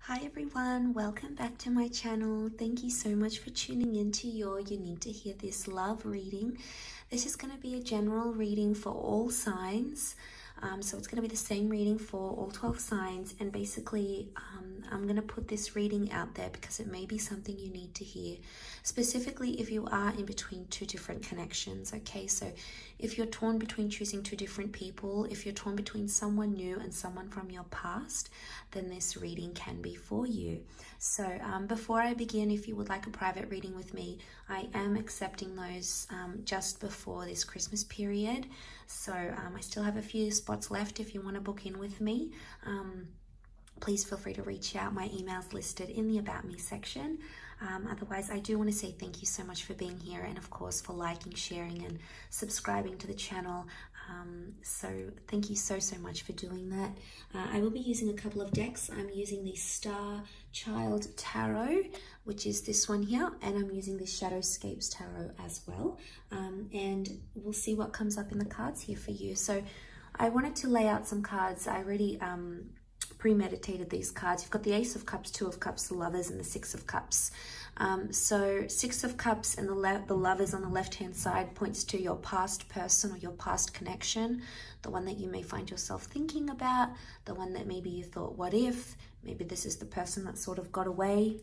Hi everyone, welcome back to my channel. Thank you so much for tuning into your You Need to Hear This Love reading. This is going to be a general reading for all signs. So it's going to be the same reading for all 12 signs, and basically I'm going to put this reading out there because it may be something you need to hear, specifically if you are in between two different connections. Okay, so if you're torn between choosing two different people, if you're torn between someone new and someone from your past, then this reading can be for you. So before I begin, if you would like a private reading with me, I am accepting those just before this Christmas period. So I still have a few spots left if you want to book in with me. Please feel free to reach out. My email's listed in the About Me section. Otherwise, I do want to say thank you so much for being here, and of course for liking, sharing and subscribing to the channel. So thank you so much for doing that. I will be using a couple of decks. I'm using the Star Child Tarot, which is this one here, and I'm using the Shadowscapes Tarot as well. And we'll see what comes up in the cards here for you. So I wanted to lay out some cards. I already premeditated these cards. You've got the Ace of Cups, Two of Cups, the Lovers, and the Six of Cups. So Six of Cups and the Lovers on the left-hand side points to your past person or your past connection, the one that you may find yourself thinking about, the one that maybe you thought, what if? Maybe this is the person that sort of got away.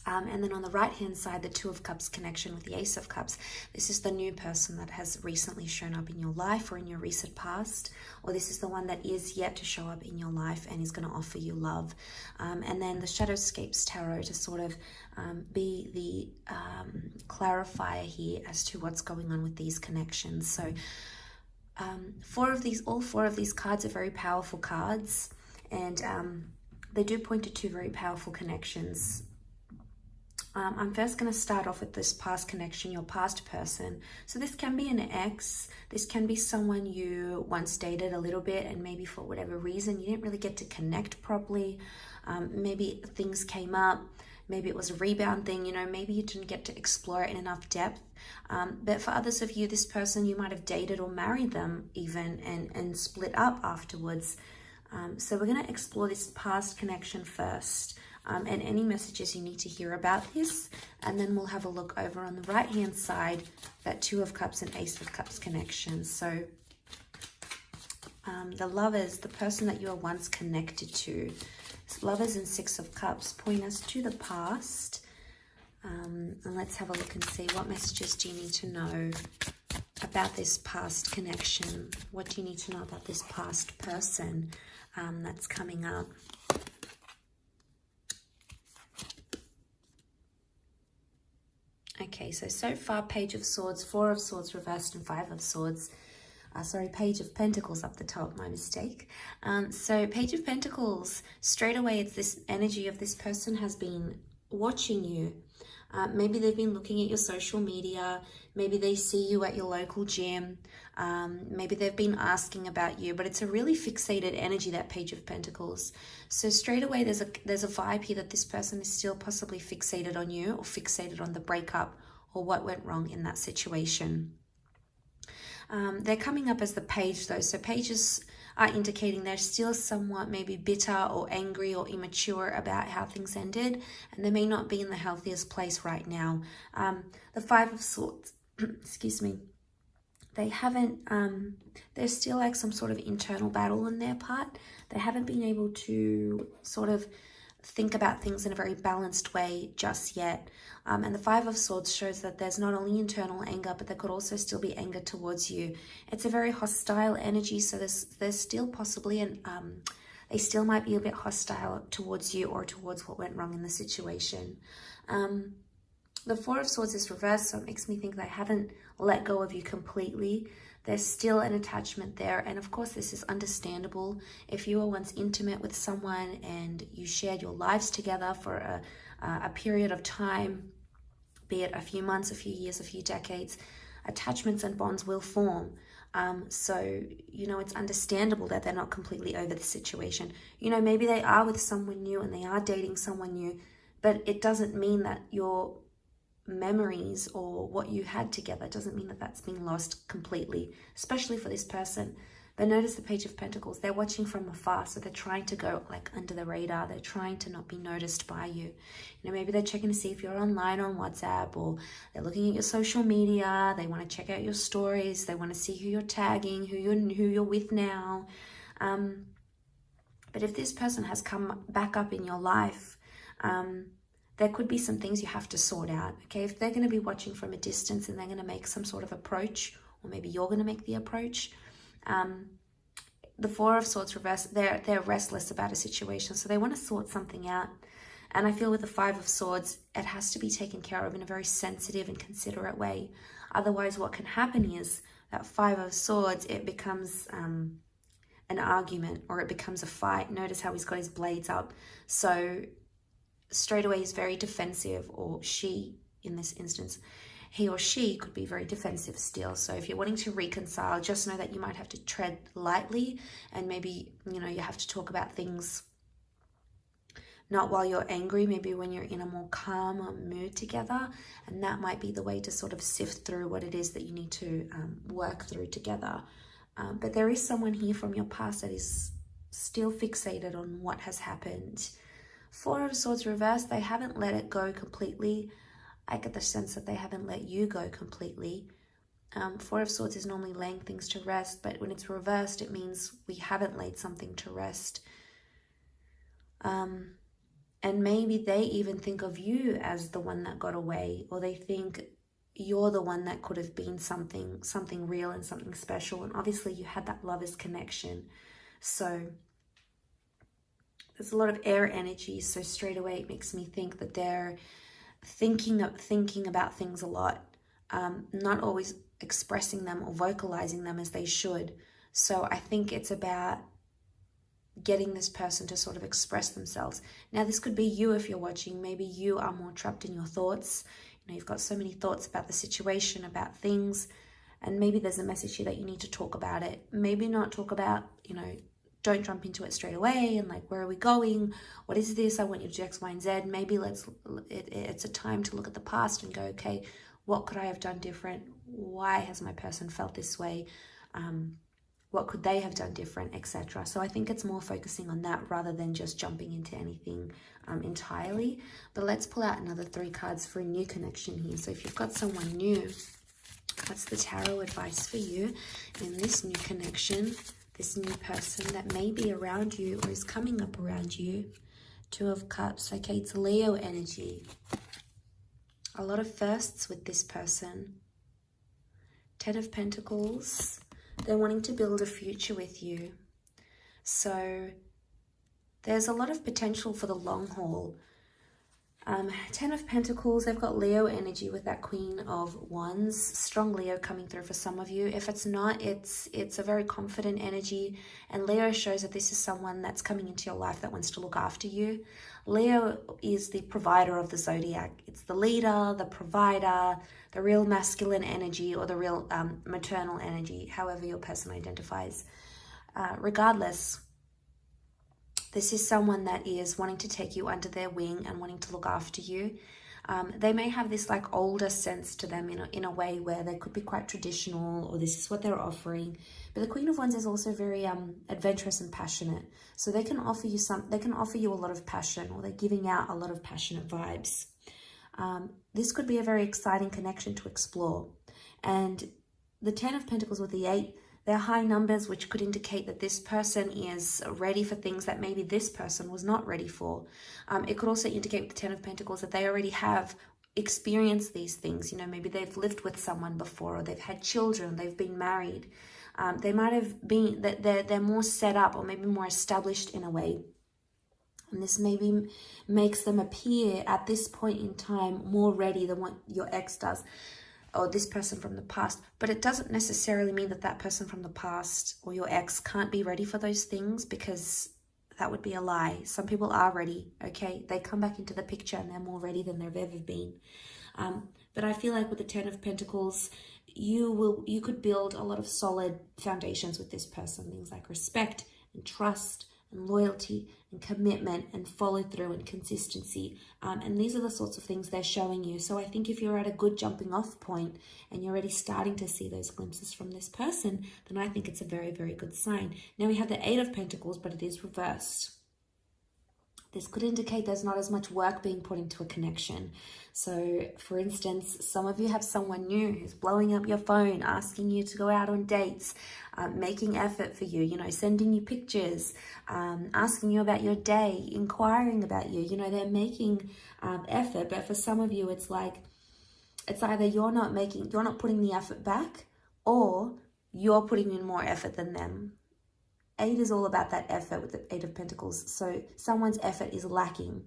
And then on the right-hand side, the Two of Cups connection with the Ace of Cups. This is the new person that has recently shown up in your life or in your recent past, or this is the one that is yet to show up in your life and is going to offer you love. And then the Shadowscapes Tarot to sort of be the clarifier here as to what's going on with these connections. So all four of these cards are very powerful cards, and they do point to two very powerful connections. I'm first going to start off with this past connection, your past person. So this can be an ex, this can be someone you once dated a little bit, and maybe for whatever reason you didn't really get to connect properly. Maybe things came up, maybe it was a rebound thing, maybe you didn't get to explore it in enough depth. But for others of you, this person, you might have dated or married them even and split up afterwards. So we're going to explore this past connection first. And any messages you need to hear about this, and then we'll have a look over on the right hand side, that Two of Cups and Ace of Cups connection. So the Lovers, the person that you were once connected to, Lovers and Six of Cups point us to the past. And let's have a look and see, what messages do you need to know about this past connection? What do you need to know about this past person that's coming up? Okay, so far, Page of Swords, Four of Swords reversed, and Five of Swords. Page of Pentacles up the top, my mistake. So Page of Pentacles, straight away, it's this energy of this person has been watching you. Maybe they've been looking at your social media. Maybe they see you at your local gym. Maybe they've been asking about you, but it's a really fixated energy, that Page of Pentacles. So straight away, there's a vibe here that this person is still possibly fixated on you, or fixated on the breakup or what went wrong in that situation. They're coming up as the Page though. So pages are indicating they're still somewhat maybe bitter or angry or immature about how things ended, and they may not be in the healthiest place right now. The Five of Swords, excuse me, they haven't, there's still like some sort of internal battle on their part. They haven't been able to sort of think about things in a very balanced way just yet. And the Five of Swords shows that there's not only internal anger, but there could also still be anger towards you. It's a very hostile energy, so there's still possibly they still might be a bit hostile towards you or towards what went wrong in the situation. The Four of Swords is reversed, so it makes me think they haven't let go of you completely. There's still an attachment there, and of course this is understandable. If you were once intimate with someone and you shared your lives together for a period of time, be it a few months, a few years, a few decades, attachments and bonds will form. So, it's understandable that they're not completely over the situation. Maybe they are with someone new and they are dating someone new, but it doesn't mean that your memories or what you had together doesn't mean that that's been lost completely, especially for this person. But notice the Page of Pentacles, they're watching from afar. So they're trying to go like under the radar. They're trying to not be noticed by you. You know, maybe they're checking to see if you're online on WhatsApp, or they're looking at your social media. They want to check out your stories. They want to see who you're tagging, who you're with now. But if this person has come back up in your life, there could be some things you have to sort out, okay? If they're going to be watching from a distance and they're going to make some sort of approach, or maybe you're going to make the approach, the Four of Swords reverse, they're restless about a situation, so they want to sort something out. And I feel with the Five of Swords, it has to be taken care of in a very sensitive and considerate way. Otherwise, what can happen is that Five of Swords, it becomes an argument, or it becomes a fight. Notice how he's got his blades up. So straight away he's very defensive, or she, in this instance, he or she could be very defensive still. So if you're wanting to reconcile, just know that you might have to tread lightly, and maybe, you know, you have to talk about things not while you're angry, maybe when you're in a more calm mood together. And that might be the way to sort of sift through what it is that you need to work through together. But there is someone here from your past that is still fixated on what has happened. Four of Swords reversed, they haven't let it go completely. I get the sense that they haven't let you go completely. Four of Swords is normally laying things to rest, but when it's reversed, it means we haven't laid something to rest. And maybe they even think of you as the one that got away, or they think you're the one that could have been something real and something special. And obviously you had that lover's connection. So there's a lot of air energy. So straight away it makes me think that they're thinking about things a lot, not always expressing them or vocalizing them as they should. So I think it's about getting this person to sort of express themselves. Now, this could be you if you're watching. Maybe you are more trapped in your thoughts. You know, you've got so many thoughts about the situation, about things, and maybe there's a message here that you need to talk about it. Maybe not talk about, you know, don't jump into it straight away and like, where are we going? What is this? I want you to do X, Y, and Z. Maybe it's a time to look at the past and go, okay, what could I have done different? Why has my person felt this way? What could they have done different, etc. So I think it's more focusing on that rather than just jumping into anything entirely. But let's pull out another 3 cards for a new connection here. So if you've got someone new, what's the tarot advice for you in this new connection, this new person that may be around you or is coming up around you? 2 of Cups. Okay, it's Leo energy. A lot of firsts with this person. 10 of Pentacles. They're wanting to build a future with you. So there's a lot of potential for the long haul. 10 of Pentacles, they've got Leo energy with that Queen of Wands. Strong Leo coming through for some of you. If it's not, it's a very confident energy. And Leo shows that this is someone that's coming into your life that wants to look after you. Leo is the provider of the zodiac. It's the leader, the provider, the real masculine energy, or the real maternal energy, however your person identifies. Regardless, this is someone that is wanting to take you under their wing and wanting to look after you. They may have this like older sense to them in a way where they could be quite traditional, or this is what they're offering. But the Queen of Wands is also very adventurous and passionate. So they can offer you a lot of passion, or they're giving out a lot of passionate vibes. This could be a very exciting connection to explore. And the 10 of Pentacles with the 8, they're high numbers, which could indicate that this person is ready for things that maybe this person was not ready for. It could also indicate with the 10 of Pentacles that they already have experienced these things. You know, maybe they've lived with someone before, or they've had children, they've been married. They might have been, they're more set up, or maybe more established in a way. And this maybe makes them appear at this point in time more ready than what your ex does, or this person from the past. But it doesn't necessarily mean that that person from the past or your ex can't be ready for those things, because that would be a lie. Some people are ready, okay? They come back into the picture and they're more ready than they've ever been. But I feel like with the 10 of Pentacles, you could build a lot of solid foundations with this person. Things like respect and trust and loyalty and commitment and follow through and consistency. And these are the sorts of things they're showing you. So I think if you're at a good jumping off point and you're already starting to see those glimpses from this person, then I think it's a very, very good sign. Now we have the Eight of Pentacles, but it is reversed. This could indicate there's not as much work being put into a connection. So, for instance, some of you have someone new who's blowing up your phone, asking you to go out on dates, making effort for you, sending you pictures, asking you about your day, inquiring about you. They're making effort, but for some of you, it's like, it's either you're not putting the effort back, or you're putting in more effort than them. 8 is all about that effort with the Eight of Pentacles. So someone's effort is lacking.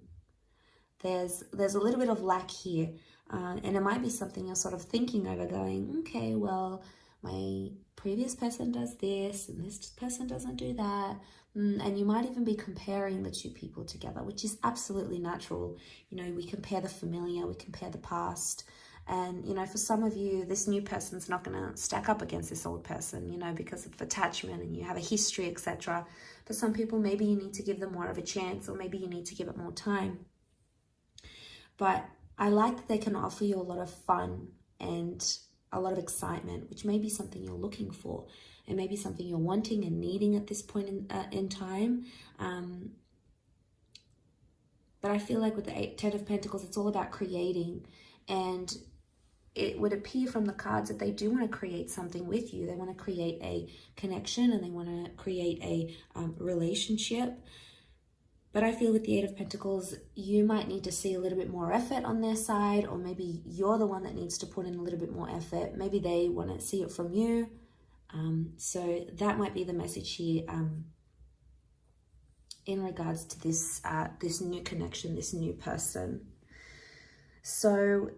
There's a little bit of lack here. And it might be something you're sort of thinking over, going, okay, well, my previous person does this and this person doesn't do that. And you might even be comparing the two people together, which is absolutely natural. We compare the familiar, we compare the past. And, for some of you, this new person's not going to stack up against this old person, because of attachment and you have a history, etc. For some people, maybe you need to give them more of a chance, or maybe you need to give it more time. But I like that they can offer you a lot of fun and a lot of excitement, which may be something you're looking for. It may be something you're wanting and needing at this point in time. But I feel like with the Ten of Pentacles, it's all about creating. And it would appear from the cards that they do want to create something with you. They want to create a connection and they want to create a relationship. But I feel with the Eight of Pentacles, you might need to see a little bit more effort on their side, or maybe you're the one that needs to put in a little bit more effort. Maybe they want to see it from you. So that might be the message here in regards to this new connection, this new person. So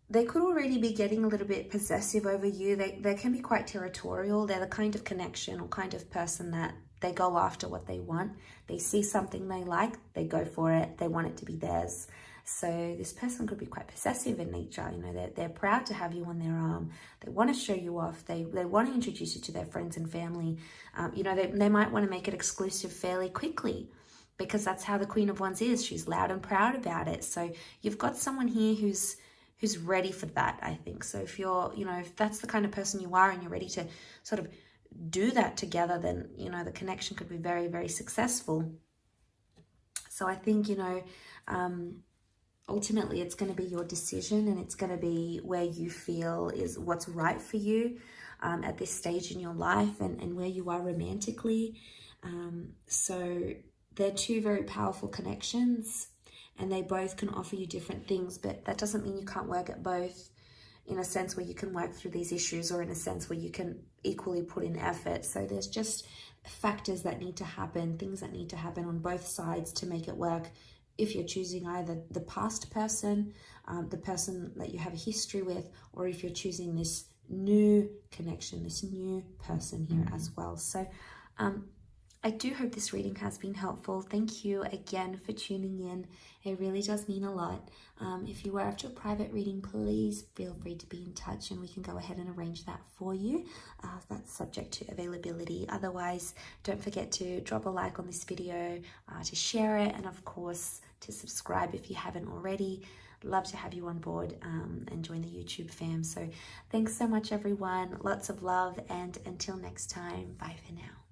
they could already be getting a little bit possessive over you. They can be quite territorial. They're the kind of connection or kind of person that they go after what they want. They see something they like, they go for it. They want it to be theirs. So this person could be quite possessive in nature. They're proud to have you on their arm. They want to show you off. They want to introduce you to their friends and family. They might want to make it exclusive fairly quickly, because that's how the Queen of Wands is. She's loud and proud about it. So you've got someone here who's ready for that, I think. So if you're, if that's the kind of person you are and you're ready to sort of do that together, then, the connection could be very, very successful. So I think, ultimately it's going to be your decision, and it's going to be where you feel is what's right for you at this stage in your life, and where you are romantically. So they're two very powerful connections, and they both can offer you different things, but that doesn't mean you can't work at both, in a sense where you can work through these issues, or in a sense where you can equally put in effort. So there's just factors that need to happen, things that need to happen on both sides to make it work. If you're choosing either the past person, the person that you have a history with, or if you're choosing this new connection, this new person here as well. So I do hope this reading has been helpful. Thank you again for tuning in. It really does mean a lot. If you were after a private reading, please feel free to be in touch and we can go ahead and arrange that for you. That's subject to availability. Otherwise, don't forget to drop a like on this video, to share it, and of course, to subscribe if you haven't already. Love to have you on board and join the YouTube fam. So thanks so much, everyone. Lots of love, and until next time, bye for now.